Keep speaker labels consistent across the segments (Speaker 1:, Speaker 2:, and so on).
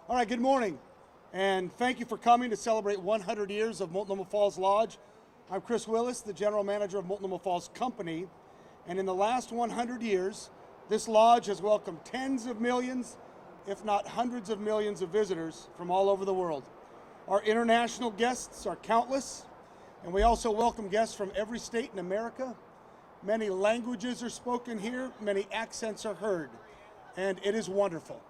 Speaker 1: All right, good morning, and thank you for coming to celebrate 100 years of Multnomah Falls Lodge. I'm Chris Willis, the general manager of Multnomah Falls Company, and in the last 100 years, this lodge has welcomed tens of millions, if not hundreds of millions of visitors from all over the world. Our international guests are countless, and we also welcome guests from every state in America. Many languages are spoken here, many accents are heard, and it is wonderful.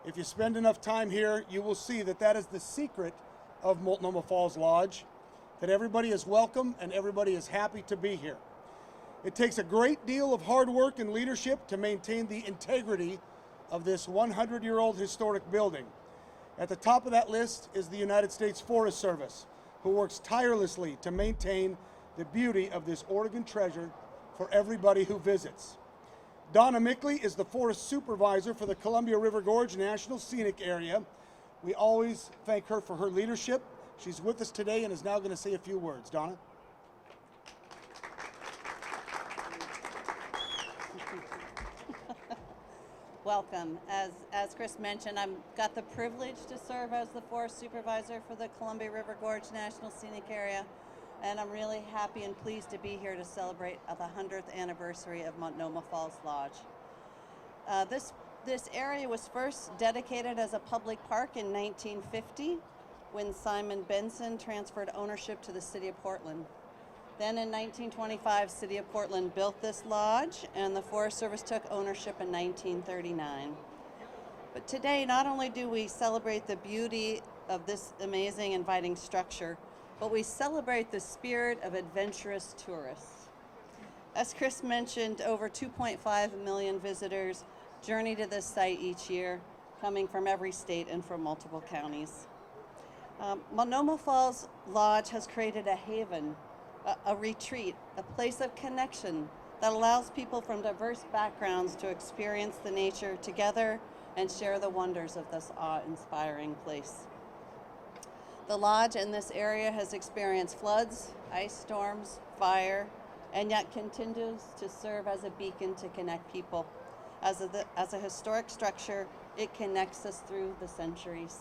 Speaker 1: If you spend enough time here, you will see that that is the secret of Multnomah Falls Lodge, that everybody is welcome and everybody is happy to be here. It takes a great deal of hard work and leadership to maintain the integrity of this 100-year-old historic building. At the top of that list is the United States Forest Service, who works tirelessly to maintain the beauty of this Oregon treasure for everybody who visits. Donna Mickley is the forest supervisor for the Columbia River Gorge National Scenic Area. We always thank her for her leadership. She's with us today and is now going to say a few words. Donna?
Speaker 2: Welcome. As Chris mentioned, I've got the privilege to serve as the forest supervisor for the Columbia River Gorge National Scenic Area, and I'm really happy and pleased to be here to celebrate the 100th anniversary of Multnomah Falls Lodge. This area was first dedicated as a public park in 1950 when Simon Benson transferred ownership to the City of Portland. Then in 1925, City of Portland built this lodge, and the Forest Service took ownership in 1939. But today, not only do we celebrate the beauty of this amazing, inviting structure, but we celebrate the spirit of adventurous tourists. As Chris mentioned, over 2.5 million visitors journey to this site each year, coming from every state and from multiple counties. Multnomah Falls Lodge has created a haven, a retreat, a place of connection that allows people from diverse backgrounds to experience the nature together and share the wonders of this awe-inspiring place. The lodge in this area has experienced floods, ice storms, fire, and yet continues to serve as a beacon to connect people. As a historic structure, it connects us through the centuries.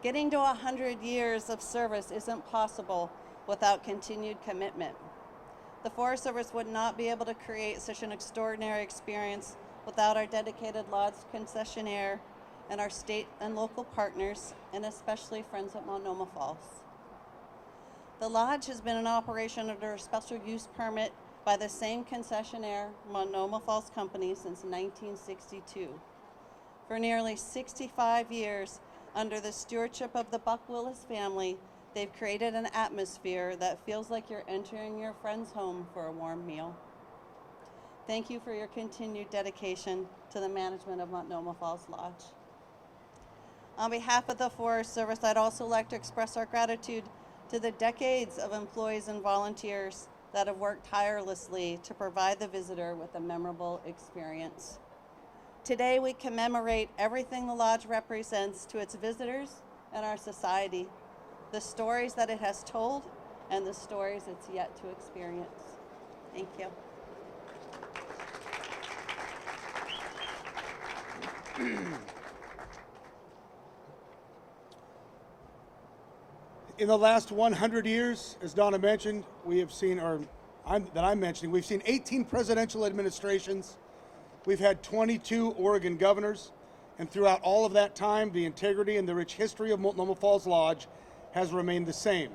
Speaker 2: Getting to 100 years of service isn't possible without continued commitment. The Forest Service would not be able to create such an extraordinary experience without our dedicated lodge concessionaire and our state and local partners, and especially friends at Multnomah Falls. The lodge has been in operation under a special use permit by the same concessionaire, Multnomah Falls Company, since 1962. For nearly 65 years, under the stewardship of the Buck Willis family, they've created an atmosphere that feels like you're entering your friend's home for a warm meal. Thank you for your continued dedication to the management of Multnomah Falls Lodge. On behalf of the Forest Service, I'd also like to express our gratitude to the decades of employees and volunteers that have worked tirelessly to provide the visitor with a memorable experience. Today, we commemorate everything the Lodge represents to its visitors and our society, the stories that it has told, and the stories it's yet to experience. Thank you.
Speaker 1: In the last 100 years, as Donna mentioned, we have seen, we've seen 18 presidential administrations. We've had 22 Oregon governors, and throughout all of that time, the integrity and the rich history of Multnomah Falls Lodge has remained the same.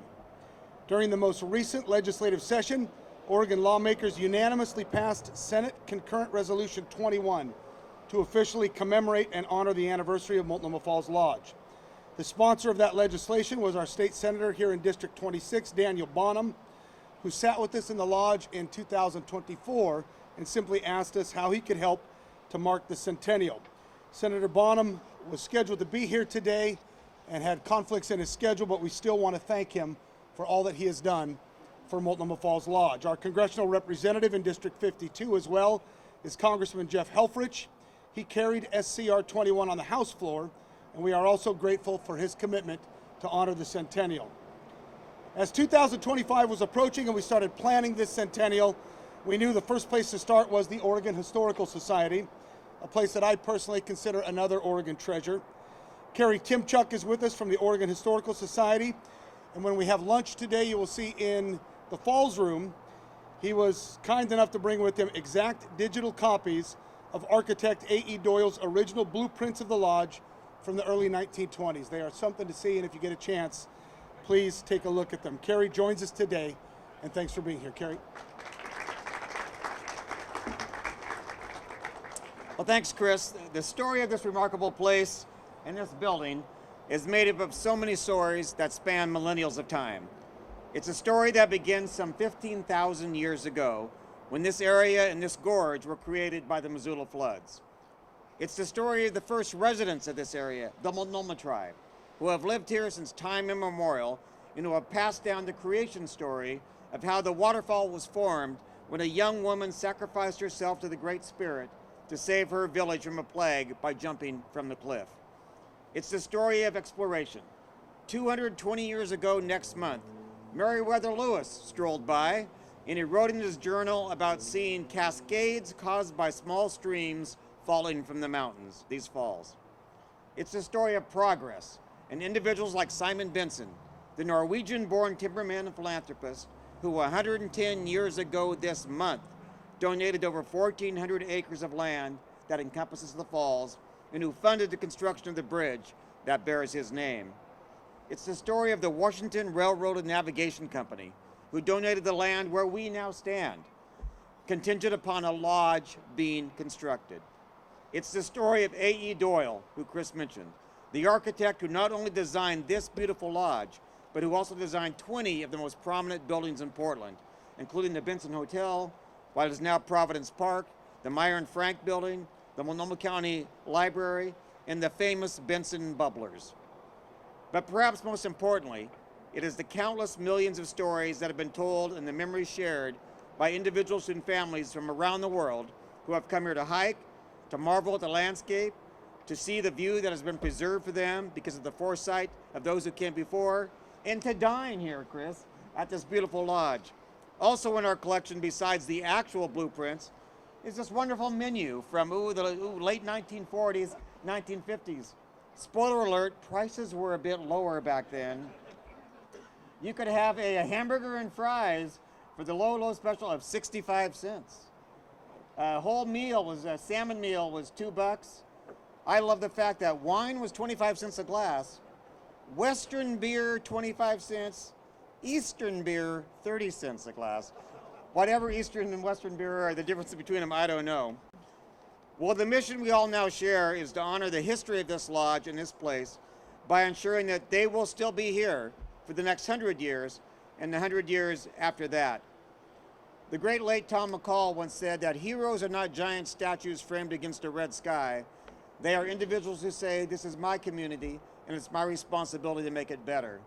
Speaker 1: During the most recent legislative session, Oregon lawmakers unanimously passed Senate Concurrent Resolution 21 to officially commemorate and honor the anniversary of Multnomah Falls Lodge. The sponsor of that legislation was our state senator here in District 26, Daniel Bonham, who sat with us in the lodge in 2024 and simply asked us how he could help to mark the centennial. Senator Bonham was scheduled to be here today and had conflicts in his schedule, but we still want to thank him for all that he has done for Multnomah Falls Lodge. Our congressional representative in District 52 as well is Congressman Jeff Helfrich. He carried SCR 21 on the House floor, and we are also grateful for his commitment to honor the centennial. As 2025 was approaching and we started planning this centennial, we knew the first place to start was the Oregon Historical Society, a place that I personally consider another Oregon treasure. Carrie Timchuk is with us from the Oregon Historical Society. And when we have lunch today, you will see in the Falls Room, he was kind enough to bring with him exact digital copies of architect A.E. Doyle's original blueprints of the lodge from the early 1920s. They are something to see, and if you get a chance, please take a look at them. Carrie joins us today, and thanks for being here. Carrie.
Speaker 3: Well, thanks, Chris. The story of this remarkable place and this building is made up of so many stories that span millennials of time. It's a story that begins some 15,000 years ago when this area and this gorge were created by the Missoula floods. It's the story of the first residents of this area, the Multnomah tribe, who have lived here since time immemorial and who have passed down the creation story of how the waterfall was formed when a young woman sacrificed herself to the Great Spirit to save her village from a plague by jumping from the cliff. It's the story of exploration. 220 years ago next month, Meriwether Lewis strolled by and he wrote in his journal about seeing cascades caused by small streams falling from the mountains, these falls. It's the story of progress and individuals like Simon Benson, the Norwegian-born timberman and philanthropist who 110 years ago this month donated over 1,400 acres of land that encompasses the falls and who funded the construction of the bridge that bears his name. It's the story of the Washington Railroad and Navigation Company, who donated the land where we now stand, contingent upon a lodge being constructed. It's the story of A.E. Doyle, who Chris mentioned, the architect who not only designed this beautiful lodge, but who also designed 20 of the most prominent buildings in Portland, including the Benson Hotel, what is now Providence Park, the Meyer and Frank Building, the Multnomah County Library, and the famous Benson Bubblers. But perhaps most importantly, it is the countless millions of stories that have been told and the memories shared by individuals and families from around the world who have come here to hike, to marvel at the landscape, to see the view that has been preserved for them because of the foresight of those who came before, and to dine here, Chris, at this beautiful lodge. Also in our collection, besides the actual blueprints, is this wonderful menu from the late 1940s, 1950s. Spoiler alert, prices were a bit lower back then. You could have a hamburger and fries for the low special of 65 cents. A whole meal was, a salmon meal was $2. I love the fact that wine was 25 cents a glass, Western beer 25 cents, Eastern beer 30 cents a glass. Whatever Eastern and Western beer are, the difference between them, I don't know. Well, the mission we all now share is to honor the history of this lodge and this place by ensuring that they will still be here for the next 100 years and the 100 years after that. The great late Tom McCall once said that heroes are not giant statues framed against a red sky. They are individuals who say, this is my community and it's my responsibility to make it better.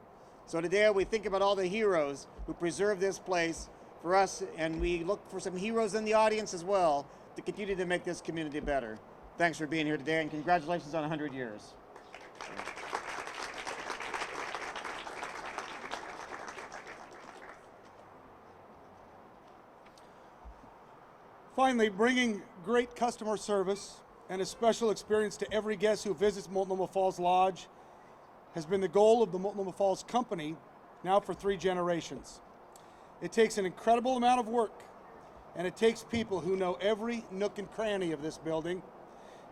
Speaker 3: So today we think about all the heroes who preserve this place for us, and we look for some heroes in the audience as well to continue to make this community better. Thanks for being here today, and congratulations on 100 years.
Speaker 1: Finally, bringing great customer service and a special experience to every guest who visits Multnomah Falls Lodge has been the goal of the Multnomah Falls Company now for 3 generations. It takes an incredible amount of work, and it takes people who know every nook and cranny of this building,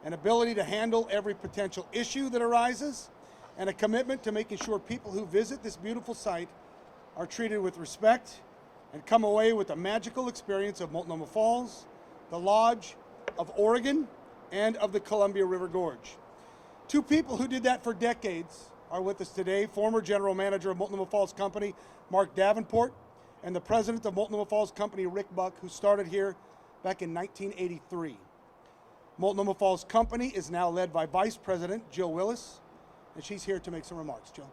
Speaker 1: an ability to handle every potential issue that arises, and a commitment to making sure people who visit this beautiful site are treated with respect and come away with a magical experience of Multnomah Falls, the Lodge, of Oregon, and of the Columbia River Gorge. 2 people who did that for decades are with us today: former general manager of Multnomah Falls Company, Mark Davenport, and the president of Multnomah Falls Company, Rick Buck, who started here back in 1983. Multnomah Falls Company is now led by Vice President Jill Willis, and she's here to make some remarks. Jill.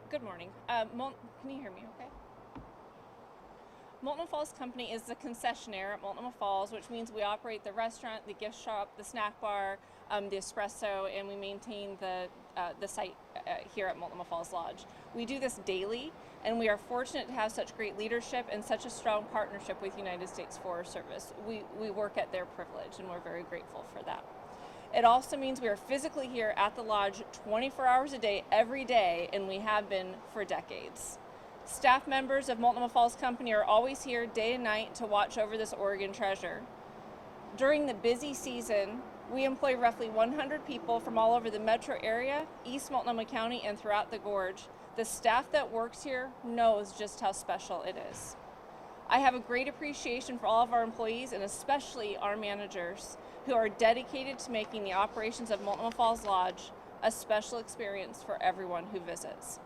Speaker 4: Good morning. Can you hear me okay? Multnomah Falls Company is the concessionaire at Multnomah Falls, which means we operate the restaurant, the gift shop, the snack bar, the espresso, and we maintain the site here at Multnomah Falls Lodge. We do this daily, and we are fortunate to have such great leadership and such a strong partnership with United States Forest Service. We work at their privilege, and we're very grateful for that. It also means we are physically here at the lodge 24 hours a day, every day, and we have been for decades. Staff members of Multnomah Falls Company are always here day and night to watch over this Oregon treasure. During the busy season, we employ roughly 100 people from all over the metro area, East Multnomah County, and throughout the gorge. The staff that works here knows just how special it is. I have a great appreciation for all of our employees, and especially our managers, who are dedicated to making the operations of Multnomah Falls Lodge a special experience for everyone who visits.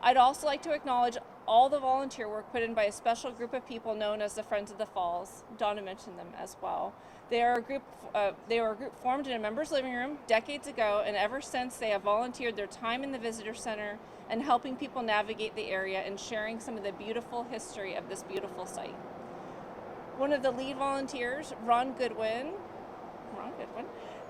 Speaker 4: I'd also like to acknowledge all the volunteer work put in by a special group of people known as the Friends of the Falls. Donna mentioned them as well. They were a group formed in a member's living room decades ago, and ever since they have volunteered their time in the visitor center and helping people navigate the area and sharing some of the beautiful history of this beautiful site. One of the lead volunteers, Ron Goodwin,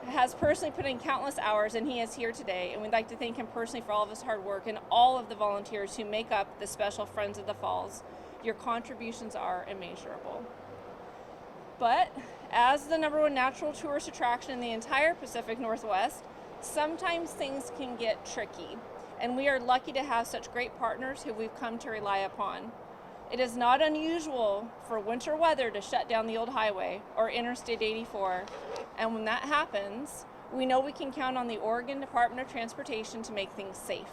Speaker 4: has personally put in countless hours, and he is here today, and we'd like to thank him personally for all of his hard work and all of the volunteers who make up the special Friends of the Falls. Your contributions are immeasurable. But as the #1 natural tourist attraction in the entire Pacific Northwest, sometimes things can get tricky, and we are lucky to have such great partners who we've come to rely upon. It is not unusual for winter weather to shut down the old highway or Interstate 84, and when that happens, we know we can count on the Oregon Department of Transportation to make things safe.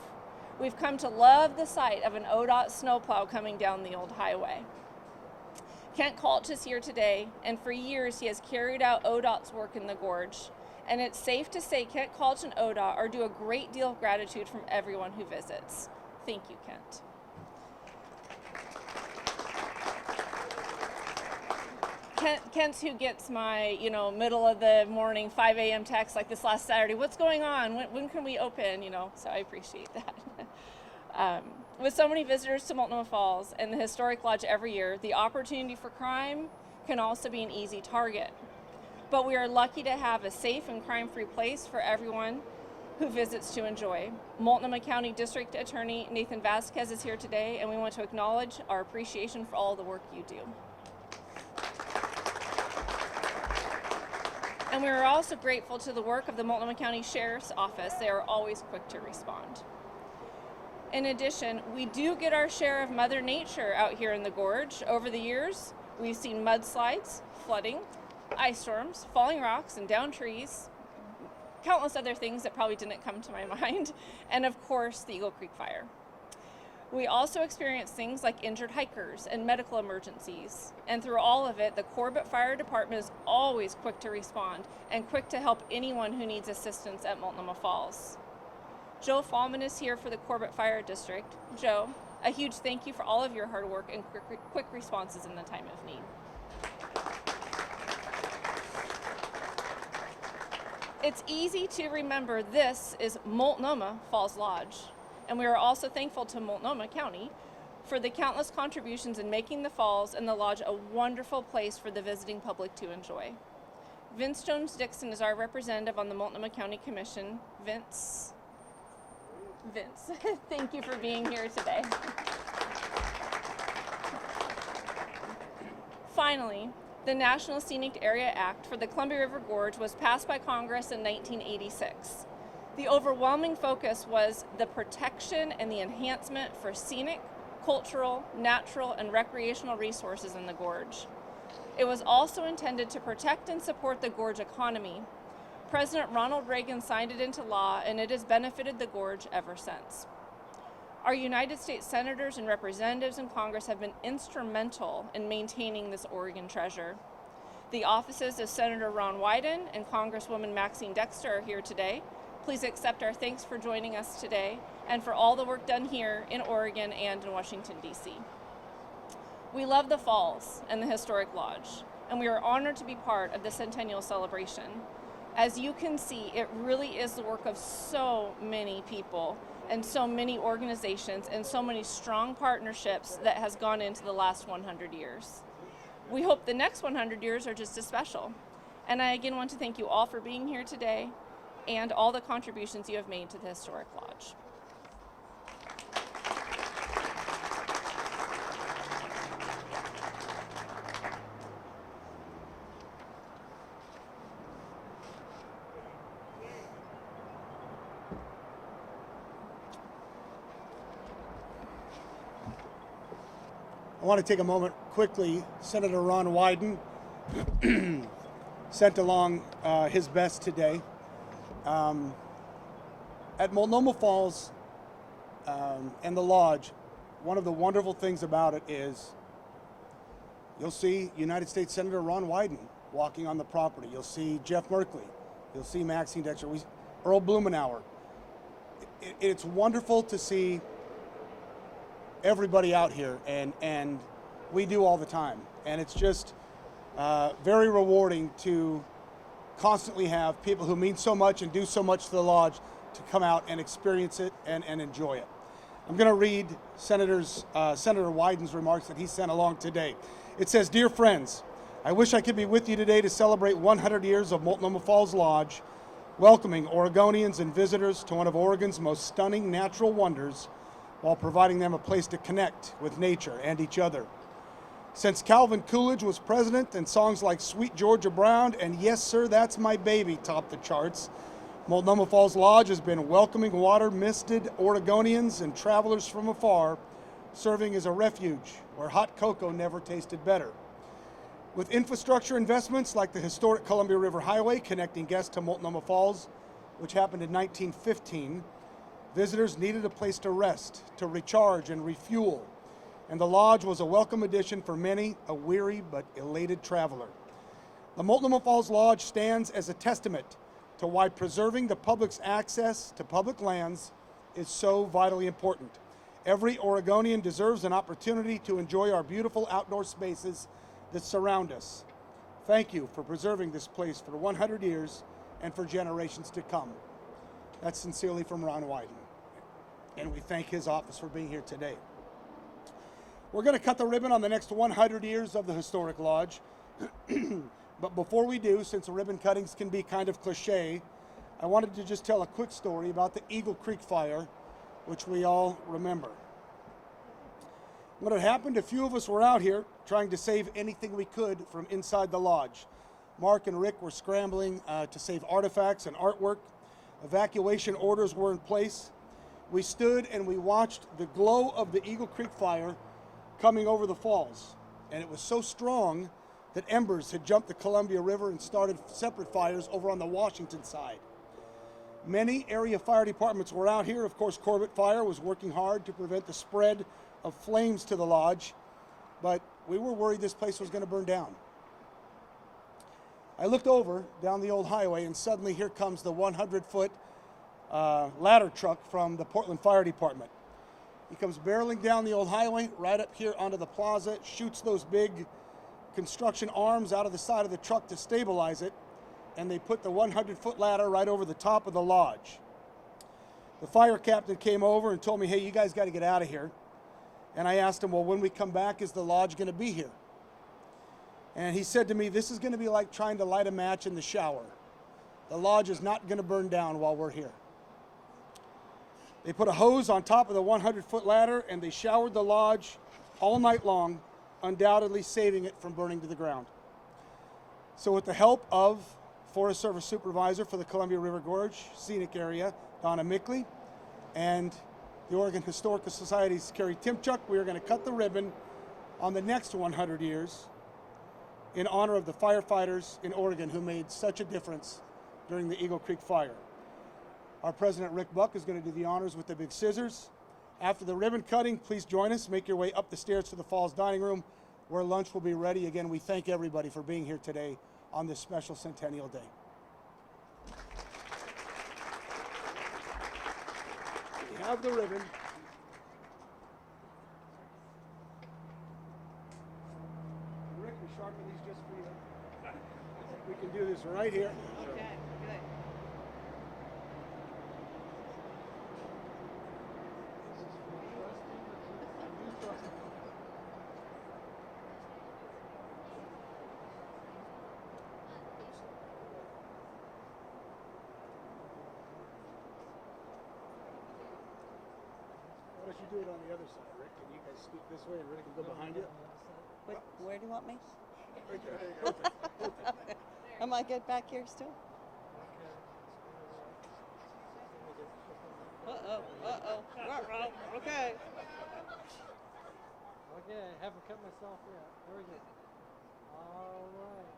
Speaker 4: We've come to love the sight of an ODOT snowplow coming down the old highway. Kent Kalch is here today, and for years he has carried out ODOT's work in the gorge, and it's safe to say Kent Kalch and ODOT are due a great deal of gratitude from everyone who visits. Thank you, Kent. Kent's who gets my, middle of the morning, 5 a.m. text like this last Saturday. What's going on? When can we open? So I appreciate that. With so many visitors to Multnomah Falls and the historic lodge every year, the opportunity for crime can also be an easy target. But we are lucky to have a safe and crime-free place for everyone who visits to enjoy. Multnomah County District Attorney Nathan Vasquez is here today, and we want to acknowledge our appreciation for all the work you do. And we are also grateful to the work of the Multnomah County Sheriff's Office. They are always quick to respond. In addition, we do get our share of Mother Nature out here in the gorge. Over the years, we've seen mudslides, flooding, ice storms, falling rocks and downed trees, countless other things that probably didn't come to my mind, and of course, the Eagle Creek Fire. We also experience things like injured hikers and medical emergencies. And through all of it, the Corbett Fire Department is always quick to respond and quick to help anyone who needs assistance at Multnomah Falls. Joe Fallman is here for the Corbett Fire District. Joe, a huge thank you for all of your hard work and quick responses in the time of need. It's easy to remember this is Multnomah Falls Lodge, and we are also thankful to Multnomah County for the countless contributions in making the falls and the lodge a wonderful place for the visiting public to enjoy. Vince Jones-Dixon is our representative on the Multnomah County Commission. Vince, thank you for being here today. Finally, the National Scenic Area Act for the Columbia River Gorge was passed by Congress in 1986. The overwhelming focus was the protection and the enhancement for scenic, cultural, natural, and recreational resources in the gorge. It was also intended to protect and support the gorge economy. President Ronald Reagan signed it into law, and it has benefited the gorge ever since. Our United States senators and representatives in Congress have been instrumental in maintaining this Oregon treasure. The offices of Senator Ron Wyden and Congresswoman Maxine Dexter are here today. Please accept our thanks for joining us today and for all the work done here in Oregon and in Washington, D.C. We love the falls and the historic lodge, and we are honored to be part of the centennial celebration. As you can see, it really is the work of so many people and so many organizations and so many strong partnerships that has gone into the last 100 years. We hope the next 100 years are just as special. And I again want to thank you all for being here today and all the contributions you have made to the Historic Lodge.
Speaker 1: want to take a moment quickly. Senator Ron Wyden sent along his best today. At Multnomah Falls and the Lodge, one of the wonderful things about it is you'll see United States Senator Ron Wyden walking on the property. You'll see Jeff Merkley. You'll see Maxine Dexter. Earl Blumenauer. It's wonderful to see everybody out here, and we do all the time. And it's just very rewarding to constantly have people who mean so much and do so much to the Lodge to come out and experience it and enjoy it. I'm going to read Senator Wyden's remarks that he sent along today. It says, "Dear friends, I wish I could be with you today to celebrate 100 years of Multnomah Falls Lodge, welcoming Oregonians and visitors to one of Oregon's most stunning natural wonders while providing them a place to connect with nature and each other. Since Calvin Coolidge was president and songs like Sweet Georgia Brown and Yes Sir, That's My Baby topped the charts, Multnomah Falls Lodge has been welcoming water-misted Oregonians and travelers from afar, serving as a refuge where hot cocoa never tasted better. With infrastructure investments like the historic Columbia River Highway connecting guests to Multnomah Falls, which happened in 1915, visitors needed a place to rest, to recharge and refuel, and the Lodge was a welcome addition for many, a weary but elated traveler. The Multnomah Falls Lodge stands as a testament to why preserving the public's access to public lands is so vitally important. Every Oregonian deserves an opportunity to enjoy our beautiful outdoor spaces that surround us. Thank you for preserving this place for 100 years and for generations to come." That's sincerely from Ron Wyden. And we thank his office for being here today. We're going to cut the ribbon on the next 100 years of the historic Lodge. But before we do, since ribbon cuttings can be kind of cliche, I wanted to just tell a quick story about the Eagle Creek fire, which we all remember. When it happened, a few of us were out here trying to save anything we could from inside the Lodge. Mark and Rick were scrambling to save artifacts and artwork. Evacuation orders were in place. We stood and we watched the glow of the Eagle Creek fire coming over the falls. And it was so strong that embers had jumped the Columbia River and started separate fires over on the Washington side. Many area fire departments were out here. Of course, Corbett Fire was working hard to prevent the spread of flames to the Lodge, but we were worried this place was going to burn down. I looked over down the old highway, and suddenly here comes the 100-foot ladder truck from the Portland Fire Department. He comes barreling down the old highway, right up here onto the plaza, shoots those big construction arms out of the side of the truck to stabilize it, and they put the 100-foot ladder right over the top of the Lodge. The fire captain came over and told me, "Hey, you guys got to get out of here." And I asked him, "Well, when we come back, is the Lodge going to be here?" And he said to me, "This is going to be like trying to light a match in the shower. The Lodge is not going to burn down while we're here." They put a hose on top of the 100-foot ladder, and they showered the Lodge all night long, undoubtedly saving it from burning to the ground. So with the help of Forest Service Supervisor for the Columbia River Gorge Scenic Area, Donna Mickley, and the Oregon Historical Society's Carrie Timchuk, we are going to cut the ribbon on the next 100 years in honor of the firefighters in Oregon who made such a difference during the Eagle Creek fire. Our President Rick Buck is going to do the honors with the big scissors. After the ribbon cutting, please join us. Make your way up the stairs to the Falls Dining Room where lunch will be ready. Again, we thank everybody for being here today on this special Centennial Day. We have the ribbon. Rick, we sharpen these just for you. We can do this right here.
Speaker 2: Okay, good.
Speaker 1: Why don't you do it on the other side, Rick? Can you guys scoot this way and Rick can go behind you?
Speaker 2: Where do you want me?
Speaker 1: Right there, there you go.
Speaker 2: Am I good back here still? Uh-oh, uh-oh, uh-oh, okay.
Speaker 5: Yeah, haven't cut myself yet. Very good. All right.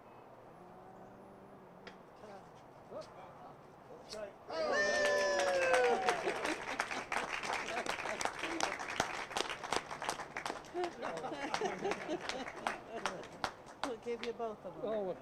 Speaker 2: We'll give you both of them.
Speaker 5: Oh,